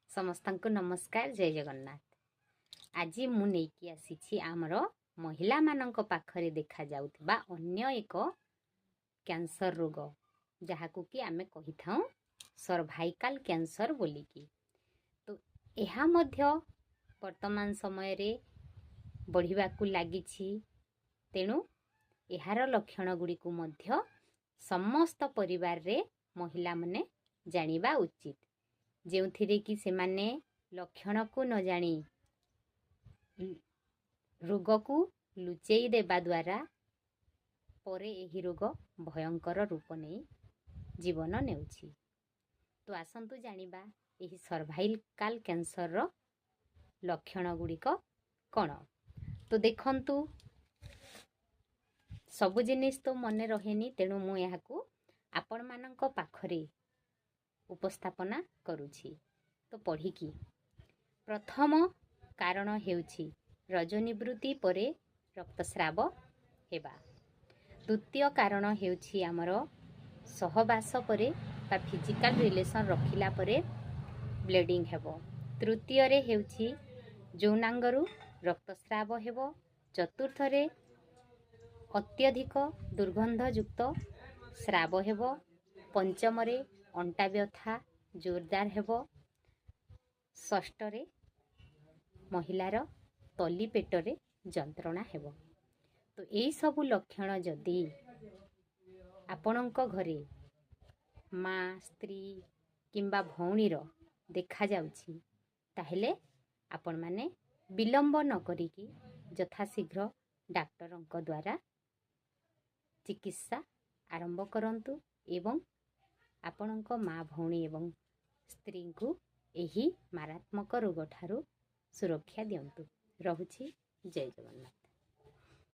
समस्त नमस्कार जय जगन्नाथ। आज मु नेकी आसी आमर महिला मानक पाखरे देखा जाउथिबा अन्य एक कैंसर रोग जहाकू कि आमे कहि थाउ सर्वाइकल कैंसर बोलिकी। तो यह मध्य वर्तमान समय रे बढ़िबाकू लागिछि। तेणु यार लक्षण गुड़ी को मध्य समस्त परिवार रे महिला मने जानिबा उचित, जेउथिरे कि से माने लक्षण को न जानी रोग को लुचेई देबा द्वारा परे एही रोग भयंकर रूप नहीं जीवन नेउछि। तो आसंतु जानिबा एही सर्वाइकल कैंसर रो लक्षण गुड़िक कौन। तो देखंतु सबु जिनिस तो मने रहेनी, तेणु मु याकू आपण मानक पाखरे उपस्थापना करुछि। तो पढ़िकी प्रथम कारण हेउछि रजोनिवृत्ति परे रक्तस्राव हेबा। द्वितीय कारण हेउछि आमर सहवास परे बा फिजिकल रिलेशन रखिला परे ब्लीडिंग हेबो। तृतीय रे हेउछि यौनांगरु रक्तस्राव हेबो। चतुर्थ रे अत्यधिक दुर्गंधयुक्त स्राव हेबो। पंचम रे अंटा व्यथा जोरदार हेबो। षष्ठ रे महिलार तली पेटरे जंत्रणा हेबो। तो यही सबु लक्षण जदि आपणक घरे माँ स्त्री किंबा भौणीर देखा जाउछि ताहेले आपण माने विलंब न करिकी यथाशीघ्र डाक्टरंक द्वारा चिकित्सा आरंभ करंतु एवं आपणक माँ भौणी एवं स्त्री को एही मारात्मक रोग ठारू सुरक्षा दियंतु। रहुछि जय जगन्नाथ।